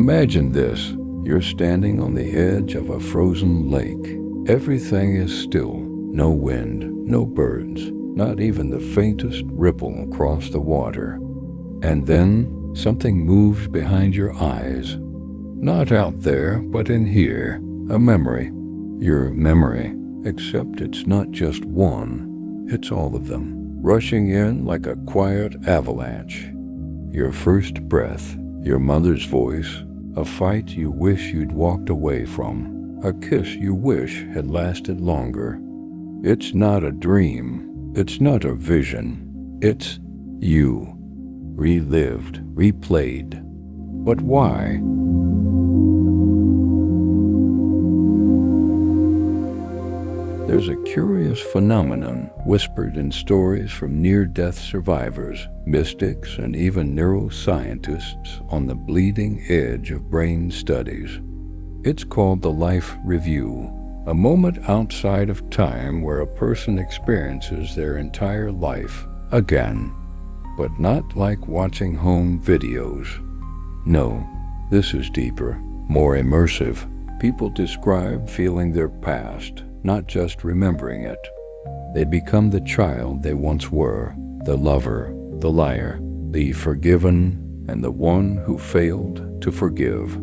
Imagine this. You're standing on the edge of a frozen lake. Everything is still. No wind, no birds, not even the faintest ripple across the water. And then something moves behind your eyes. Not out there, but in here. A memory. Your memory. Except it's not just one. It's all of them, rushing in like a quiet avalanche. Your first breath, your mother's voice, a fight you wish you'd walked away from, a kiss you wish had lasted longer. It's not a dream. It's not a vision. It's you. Relived, replayed. But why? There's a curious phenomenon whispered in stories from near-death survivors, mystics, and even neuroscientists on the bleeding edge of brain studies. It's called the life review, a moment outside of time where a person experiences their entire life again, but not like watching home videos. No, this is deeper, more immersive. People describe feeling their past, not just remembering it. They become the child they once were, the lover, the liar, the forgiven, and the one who failed to forgive.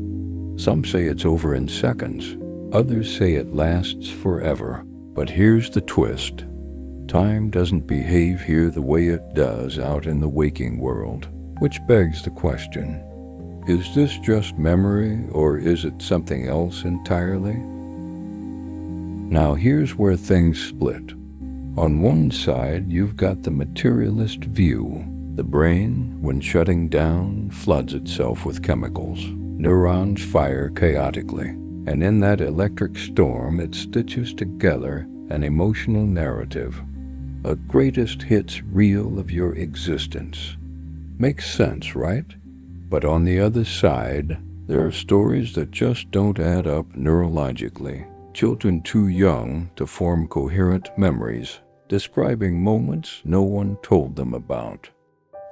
Some say it's over in seconds. Others say it lasts forever. But here's the twist. Time doesn't behave here the way it does out in the waking world, which begs the question, is this just memory or is it something else entirely? Now here's where things split. On one side, you've got the materialist view. The brain, when shutting down, floods itself with chemicals. Neurons fire chaotically, and in that electric storm, it stitches together an emotional narrative, a greatest hits reel of your existence. Makes sense, right? But on the other side, there are stories that just don't add up neurologically. Children too young to form coherent memories, describing moments no one told them about.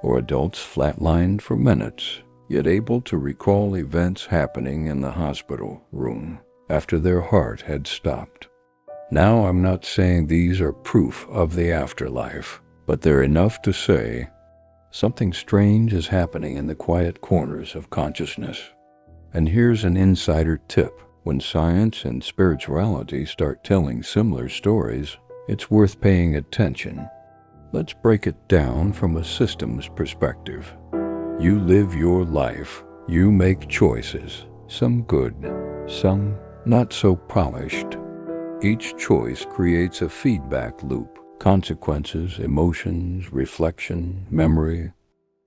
Or adults flatlined for minutes, yet able to recall events happening in the hospital room after their heart had stopped. Now, I'm not saying these are proof of the afterlife, but they're enough to say something strange is happening in the quiet corners of consciousness. And here's an insider tip. When science and spirituality start telling similar stories, it's worth paying attention. Let's break it down from a systems perspective. You live your life. You make choices, some good, some not so polished. Each choice creates a feedback loop, consequences, emotions, reflection, memory.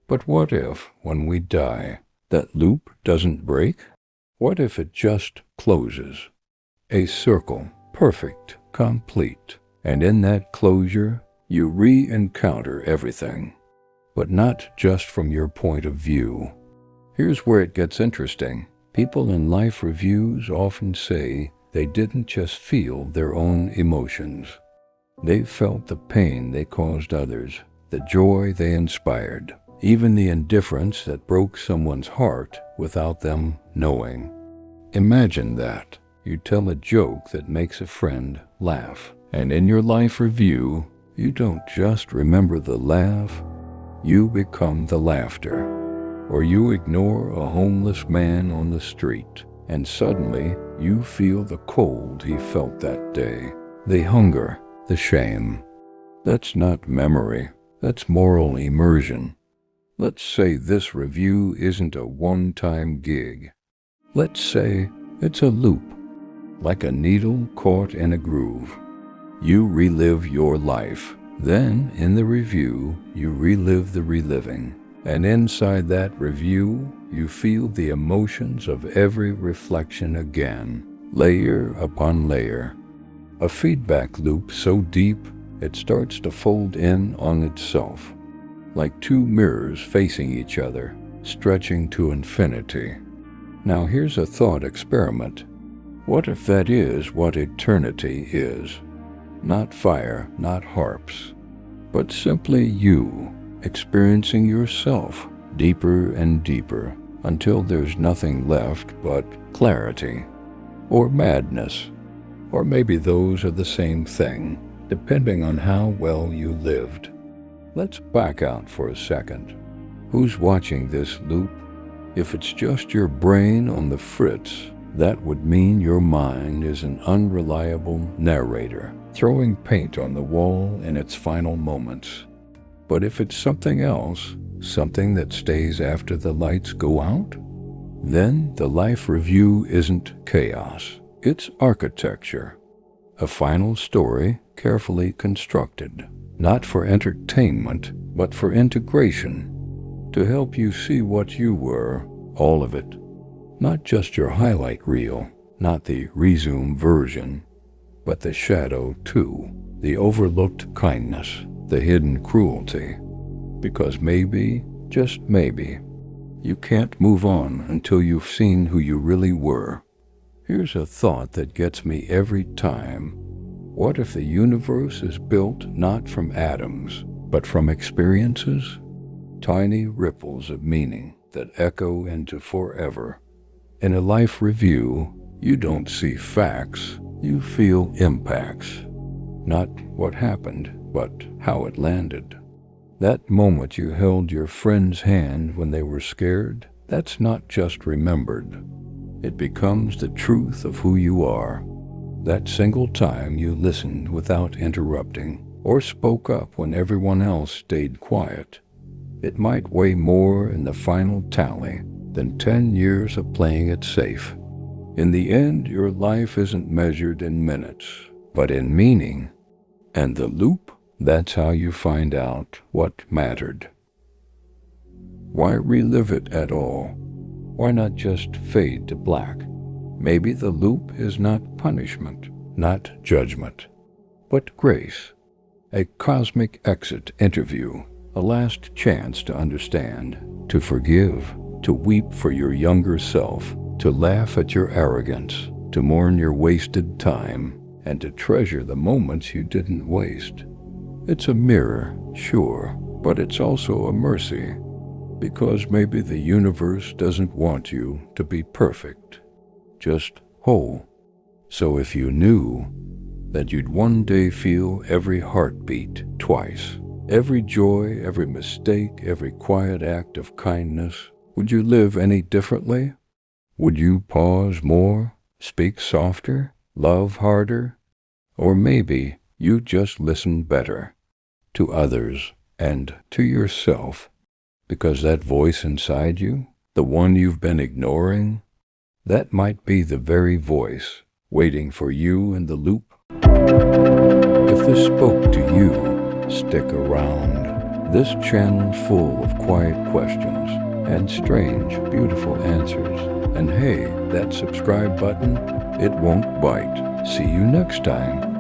But what if, when we die, that loop doesn't break? What if it just closes? A circle, perfect, complete. And in that closure, you re-encounter everything. But not just from your point of view. Here's where it gets interesting. People in life reviews often say they didn't just feel their own emotions. They felt the pain they caused others, the joy they inspired, even the indifference that broke someone's heart without them knowing. Imagine that. You tell a joke that makes a friend laugh, and in your life review, you don't just remember the laugh, you become the laughter. Or you ignore a homeless man on the street, and suddenly you feel the cold he felt that day, the hunger, the shame. That's not memory, that's moral immersion. Let's say this review isn't a one-time gig. Let's say it's a loop, like a needle caught in a groove. You relive your life. Then, in the review, you relive the reliving. And inside that review, you feel the emotions of every reflection again, layer upon layer. A feedback loop so deep, it starts to fold in on itself, like two mirrors facing each other, stretching to infinity. Now here's a thought experiment. What if that is what eternity is? Not fire, not harps, but simply you, experiencing yourself deeper and deeper, until there's nothing left but clarity or madness, or maybe those are the same thing, depending on how well you lived. Let's back out for a second. Who's watching this loop? If it's just your brain on the fritz, that would mean your mind is an unreliable narrator, throwing paint on the wall in its final moments. But if it's something else, something that stays after the lights go out, then the life review isn't chaos, it's architecture. A final story carefully constructed, not for entertainment, but for integration, to help you see what you were, all of it. Not just your highlight reel, not the resume version, but the shadow too, the overlooked kindness, the hidden cruelty. Because maybe, just maybe, you can't move on until you've seen who you really were. Here's a thought that gets me every time. What if the universe is built not from atoms, but from experiences? Tiny ripples of meaning that echo into forever. In a life review, you don't see facts, you feel impacts. Not what happened, but how it landed. That moment you held your friend's hand when they were scared, that's not just remembered. It becomes the truth of who you are. That single time you listened without interrupting, or spoke up when everyone else stayed quiet. It might weigh more in the final tally than 10 years of playing it safe. In the end, your life isn't measured in minutes, but in meaning. And the loop? That's how you find out what mattered. Why relive it at all? Why not just fade to black? Maybe the loop is not punishment, not judgment, but grace. A cosmic exit interview, a last chance to understand, to forgive, to weep for your younger self, to laugh at your arrogance, to mourn your wasted time, and to treasure the moments you didn't waste. It's a mirror, sure, but it's also a mercy, because maybe the universe doesn't want you to be perfect, just whole. So if you knew that you'd one day feel every heartbeat twice, every joy, every mistake, every quiet act of kindness, would you live any differently? Would you pause more, speak softer, love harder? Or maybe you just listen better to others and to yourself, because that voice inside you, the one you've been ignoring, that might be the very voice waiting for you in the loop. If this spoke to you, stick around. This channel's full of quiet questions and strange, beautiful answers. And hey, that subscribe button, it won't bite. See you next time.